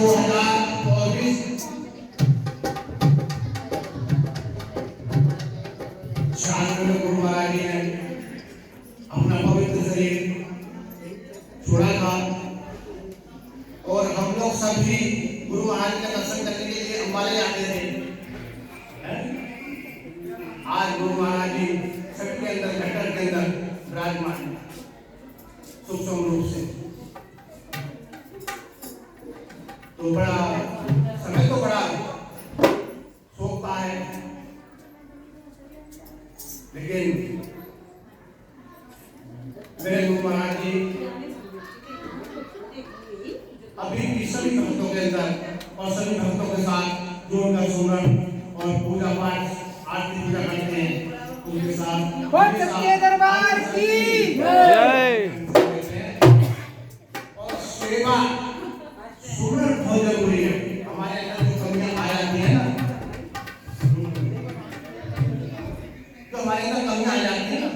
2024 शाम में गुरु महाराज जी ने अपना पवित्र शरीर छोड़ा था और हम लोग सभी गुरु महाराज का दर्शन करने के लिए अंबाले आते थे। आज गुरु महाराज जी सबके अंदर घटर के अंदर विराजमान सूक्ष्म रूप से। तो बड़ा समय तो बड़ा शोक का है, लेकिन मेरे गुरु महाराज जी अभी भी सभी भक्तों के अंदर और सभी भक्तों के साथ जो उनका सुमरन और पूजा पाठ आरती पूजा करते हैं उनके साथ सच्चे दरबार की जय। और सेवा सुमरन बहुत जरूरी है। हमारे अंदर जो कमियां आ जाती है ना, तो हमारे अंदर कमियां आ जाती है ना,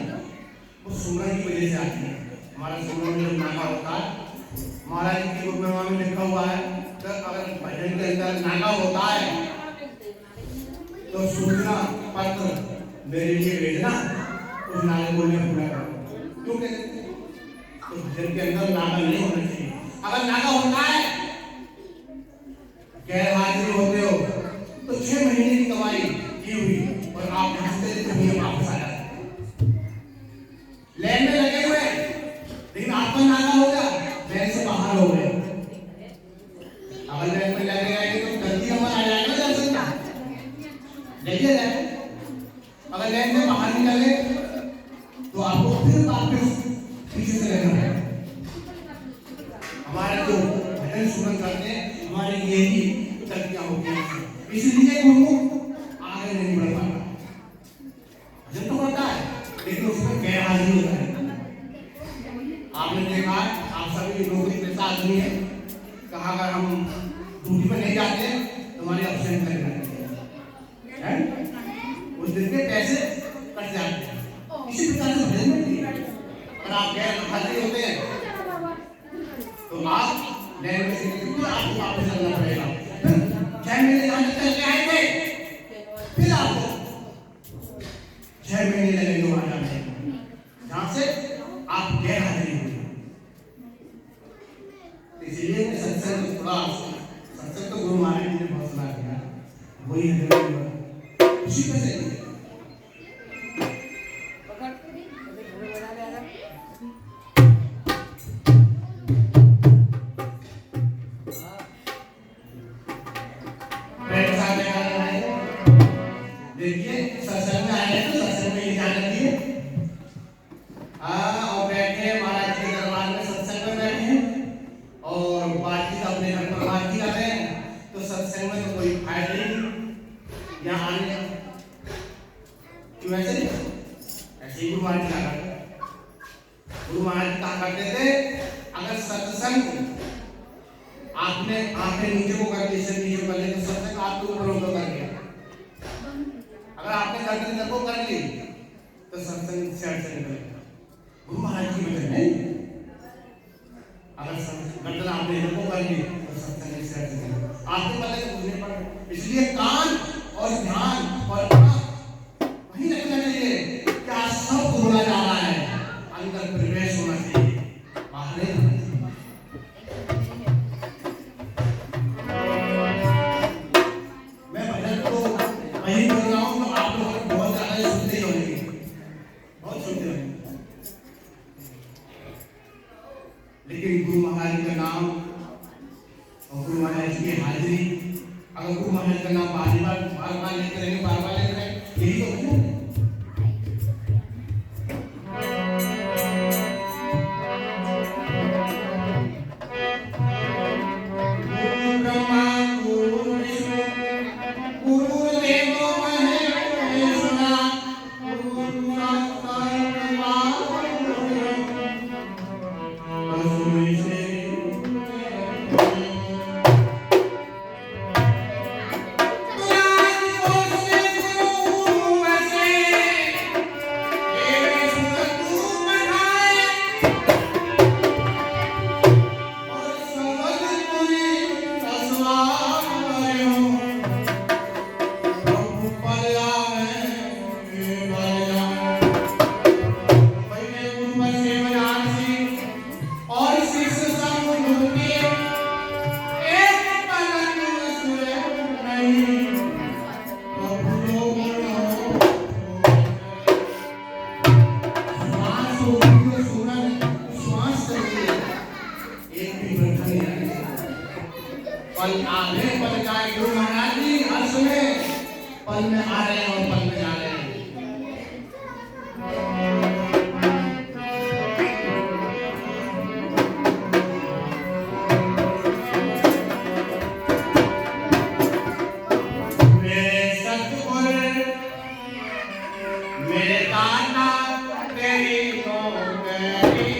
वो सुमरन की वजह से आती है। हमारा सुमरन में नागा होता है, महाराज की गुरुनामा में लिखा हुआ है, तो अगर भजन के अंदर नागा होता है तो सूचना पत्र मेरे लिए भेजना, उस नागे को मैं पूरा करूँ। क्यों कहते हैं? तो भजन के अंदर नागा नहीं होना चाहिए। अगर नागा होता है, गैर हाजिर होते हो तो 6 महीने की कमाई की हुई और आप हंसते थे वापस आ जाते। लैंड में लगे हुए लेकिन आपका नागा हो गया, लैंड से बाहर हो गए। अगर लैंड में लगे रहेंगे तो गलती नंबर आ जाएगा दर्शन का, देखिए जाए। अगर लैंड में बाहर निकले तो आपको फिर वापस पीछे से लेना है। हमारे जो भजन सुमरन करते हैं, हमारे यही गलतियां होती हैं, इसलिए गुरु आगे नहीं बढ़ पाता। भजन तो करता है लेकिन उसमें गैर हाजिर होता है। आपने देखा, आप सभी नौकरी पेशा आदमी है, कहा अगर हम ड्यूटी पे नहीं जाते तो हमारी अब्सेंट कर जाती है, उस दिन के पैसे कट जाते हैं। इसी प्रकार से भजन में भी अगर आप गैर हाजिर होते हैं तो आप लैंड में से निकलते आपको वापस चलना पड़ेगा। फिर 6 महीने यहाँ चल के आएंगे, फिर आपको 6 महीने लगेंगे वहां जाने, जहां से आप गैर हाजिर हुए। इसलिए सत्संग थोड़ा सत्संग तो गुरु महाराज जी ने बहुत सुना दिया, वही है उसी पे से देखिए सत्संग में आए तो सत्संग में ध्यान रखिए। और बैठे महाराज के दरबार में सत्संग में बैठे हैं और बाकी अपने घर पर बात कर रहे हैं, तो सत्संग में तो कोई फायदा नहीं यहाँ आने। क्यों ऐसे ऐसे गुरु महाराज क्या करते? गुरु महाराज कहा करते थे, अगर सत्संग आपने आंखें नीचे को कर दी, सिर नीचे कर लिया, तो सत्संग आपके ऊपर ऊपर कर गया। अगर आपने गर्दन इधर को कर ली तो सत्संग साइड से निकलेगा। गुरु महाराज की वजह नहीं, अगर गर्दन आपने इधर को कर ली तो सत्संग साइड से निकलेगा। आपके पल्ले से बुझने पड़े। इसलिए कान और ध्यान और वही रखना चाहिए, क्या सब बोला जा रहा है, अंदर प्रवेश होना चाहिए, बाहर नहीं होना चाहिए। मैं भजन को वही बोल रहा हूँ, तो आप लोग बहुत ज्यादा सुनते ही होंगे, बहुत सुनते होंगे। लेकिन गुरु महाराज का नाम और गुरु महाराज की हाजिरी, अगर गुरु महाराज का नाम बार बार लेते रहेंगे, बार बार लेते रहेंगे, यही तो भजन है। पल आने पल जाए गुरु महाराज जी हर सुने पल में आ रहे हैं और पल में जा रहे हैं। मेरे सतगुर मेरे दाता तेरी नौकरी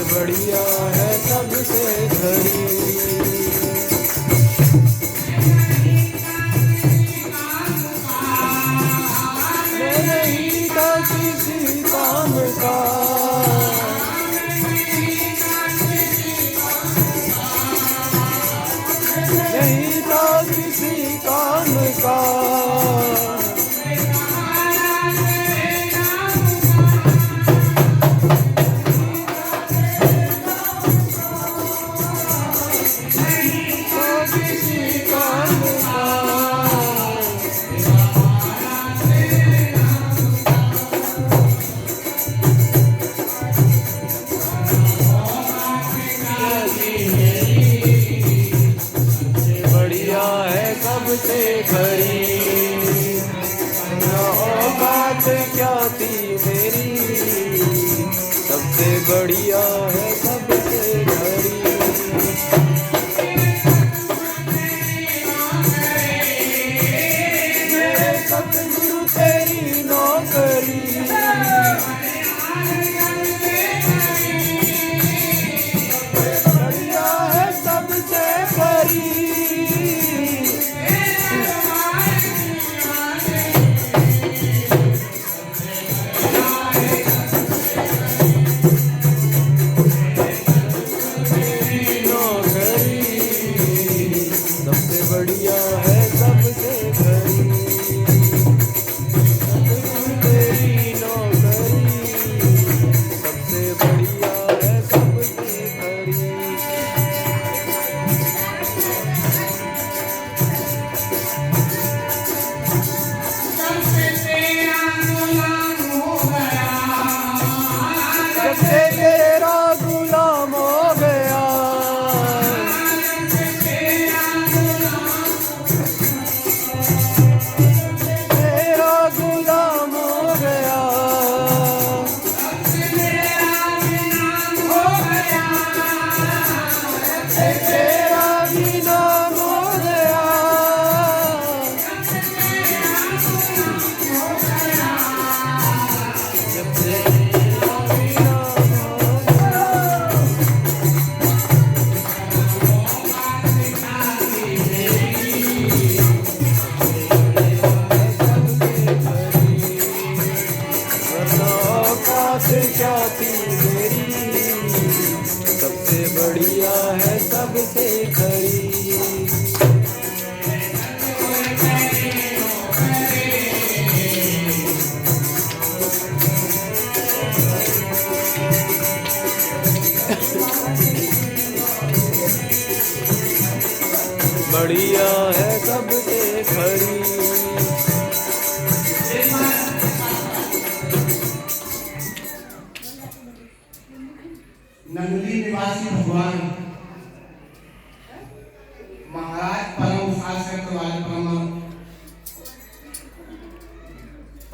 बढ़िया है सबसे खरी। नहीं था किसी काम का, नहीं था किसी काम का,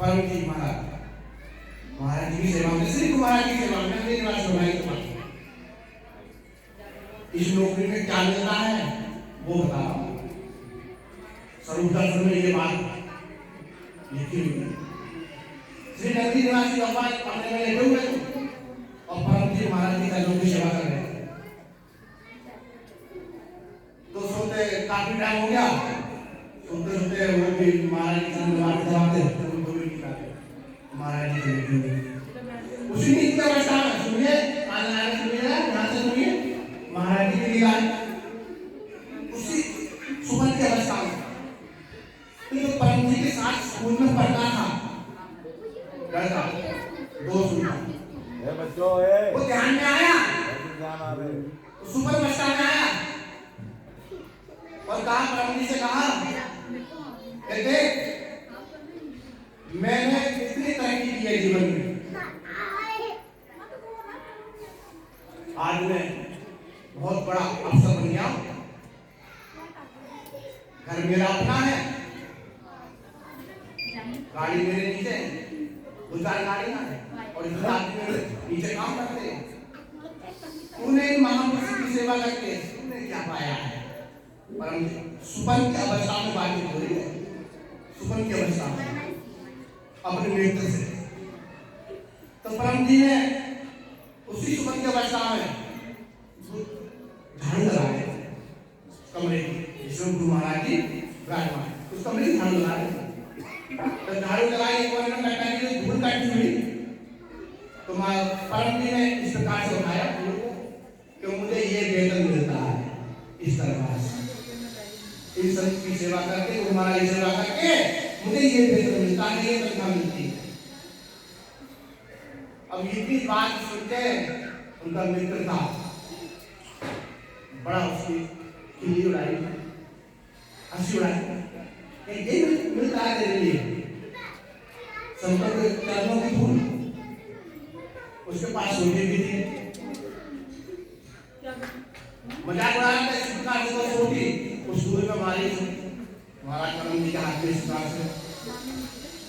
परम जी महाराज जी की सेवा में, श्री महाराज की सेवा में अपने निवास बनाई तो इस नौकरी में क्या मिलता है वो बता रहा हूँ। स्वरूप दर्शन में ये बात लिखी हुई है। श्री नगरी निवासी बाबा अपने में लेटे हुए और परम जी महाराज जी का लोग की सेवा कर रहे हैं। तो सोते काफी टाइम हो गया, सोते सोते वो भी महाराज जी का नमाज दबाते महाराज जी के उसी नीति का बच्चा सुनिए, आना सुनिए, ध्यान से सुनिए। महाराज जी के लिए उसी सुबह की अवस्था में तो जो परम जी के साथ स्कूल में पढ़ता था लड़का दो सुना बच्चों वो ध्यान में आया, सुपर अवस्था में आया और कहा परम जी से कहा कहते मैंने कितनी तरक्की की है जीवन में, आज मैं बहुत बड़ा अफसर बन गया, घर मेरा अपना है, गाड़ी मेरे नीचे दो चार गाड़ियां हैं और इधर आदमी मेरे नीचे काम करते हैं। तूने इन महापुरुष की सेवा करके तूने क्या पाया है? परम सुपन की अवस्था में बातचीत हो रही है, सुपन की अवस्था में अपने नेत्र से। तो परम जी ने उसी सुपन की अवस्था में झाड़ू लगाए कमरे की, जिसमें गुरु महाराज जी विराजमान उस कमरे की झाड़ू लगा रहे। तो झाड़ू लगाई एक बार में कट्टा की धूल काटी हुई तो परम जी ने इस प्रकार से उठाया कि मुझे ये वेतन मिलता है इस तरह से, इस संत की सेवा करके, गुरु महाराज की सेवा करके मुझे ये वेतन मिलता है, ये तनख्वाह मिलती है। अब इतनी बात सुनते उनका मित्र था बड़ा उसकी खिल्ली उड़ाई, हंसी उड़ाई, ये मिलता है तेरे लिए संतों के चरणों की धूल। उसके पास सोने भी थी, मजाक उड़ा रहा था इस प्रकार से वो सोटी उस धूल में मारी महाराज परम जी के हाथ में इस प्रकार से।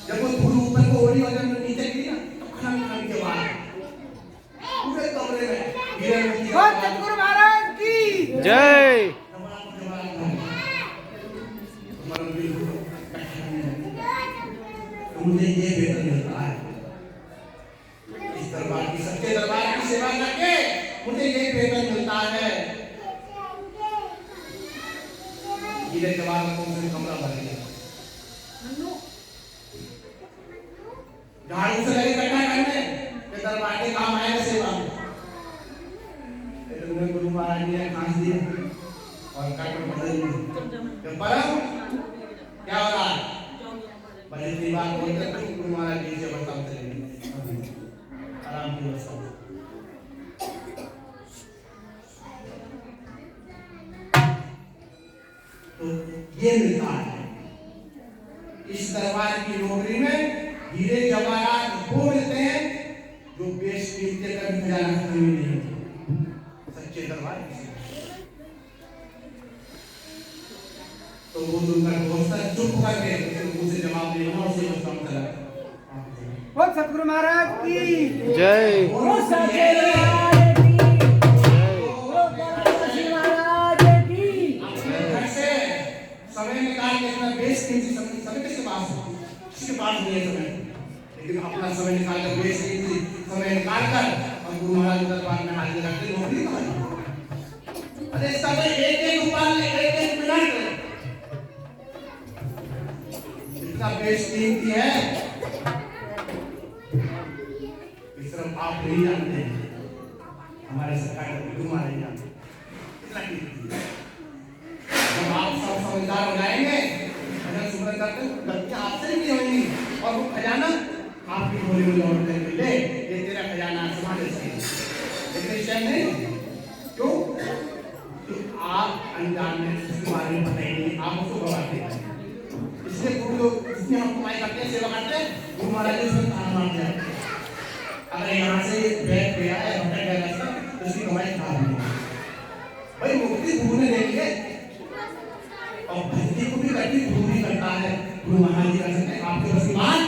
जब वो धूल ऊपर को ओढ़ी और जब नीचे गिरी ना तो खनन खनन के बाद पूरे कमरे में गिरे मोती बोल सतगुरु महाराज की जय। मुझे ये वेतन मिलता है इस दरबार की, सच्चे दरबार की सेवा करके मुझे ये वेतन मिलता है। ये जवाब को मुझे कमरा भर गया, झाड़ू से लगे इकट्ठा करने के दरबार के काम आएगा सेवा में। इतने गुरु महाराज जी ने खांस दिया और कट बदल दी। परम क्या हो रहा है? बड़ी सी बात बोलते तो गुरु महाराज जी से बताते रहेंगे आराम की अवस्था। तो ये मिलता है इस दरबार की नौकरी में, हीरे जवाहरात वो मिलते हैं जो बेच कीमती कभी खजाना खत्म नहीं होता सच्चे दरबार की। तो वो उनका दोस्त चुप करके मुझे जवाब देना और उसे काम चला। बोल सतगुरु महाराज की जय। बोल सच्चे दरबार की जय। बोल काशी महाराज की। घर से समय निकाल के अपना बेच कीमती समय किसके पास है? किसी के पास नहीं है समय, लेकिन अपना समय निकाल कर बेच कीमती समय निकाल कर और गुरु महाराज के दरबार में हाजिर रखते नौकरी कमाई। अरे समय एक एक मिनट इतना बेच कीमती है सिर्फ आप नहीं जानते, हमारे सरकार के गुरु महाराज जानते कितना कीमती है। जब आप सब समझदार हो जाएंगे, भजन सुमरन करते गलतियां आपसे नहीं होंगी और वो खजाना आपकी झोली में लौट कर ले, ये तेरा खजाना संभाल सके। लेकिन इससे नहीं, क्यों? कि आप अनजान में उसके बारे में पता ही नहीं, आप उसको गवाते हैं। इसलिए गुरु जिसने हम कमाई करते हैं, सेवा करते हैं, गुरु महाराज जी उसमें ताना मार दिया। अगर यहाँ से बैठ गया है, भटक गया रास्ता, तो उसकी कमाई खराब नहीं है। भाई मुक्ति गुरु ने दे दी है और भक्ति को भी करती गुरु ही करता है। गुरु महाराज जी कर सकते हैं, आपके बस की बात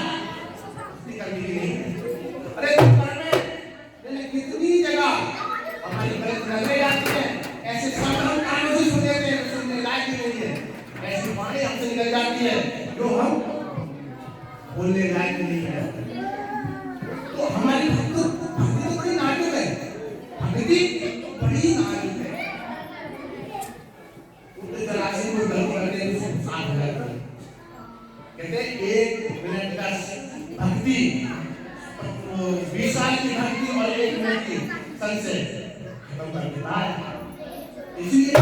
बोलने लायक नहीं है। तो हमारी भक्ति तो बड़ी नाजुक है, भक्ति बड़ी नाजुक है। उसके जरा से कोई गलती करते हैं तो साथ हो जाता है। कहते हैं 1 मिनट का भक्ति, 20 साल की भक्ति और 1 मिनट की संशय खत्म कर देता है। इसलिए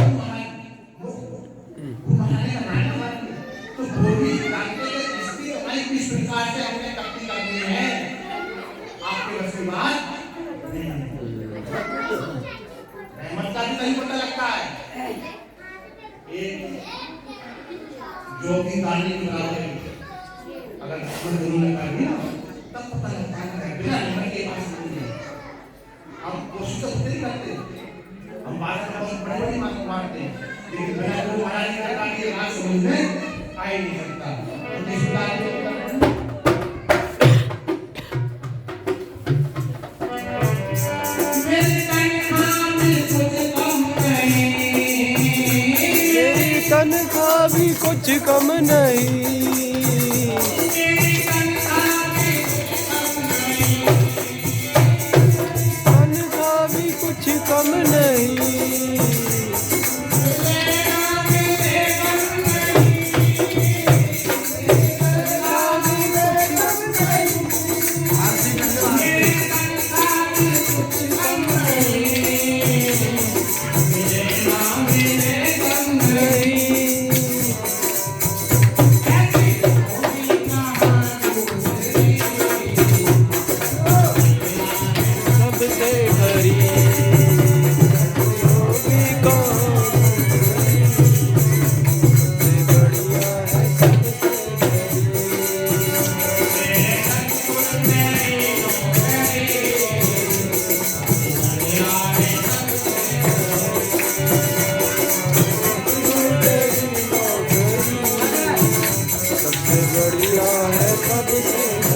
महाराज का नाटक तो वो भी जानते हैं इसकी कमाई किस प्रकार से हमने भक्ति करनी है। आपके बस की बात रहमत का भी नहीं पता लगता है। एक जोगी गाने की बराबर है, अगर हम दोनों ने कर दिया तब पता लगता है बिना रहमत के पास नहीं है। हम कोशिश तो नहीं करते, हम बात का बहुत बड़ी मानते हैं, लेकिन बिना गुरु महाराज की कृपा के बात समझ में आ ही नहीं सकता। तो इस बात को मेरे तनख्वाह भी कुछ कम नहीं, तनख्वाह भी कुछ कम नहीं। सबसे हरी योगी कौन, सबसे बढ़िया है सबसे बढ़िया है सबसे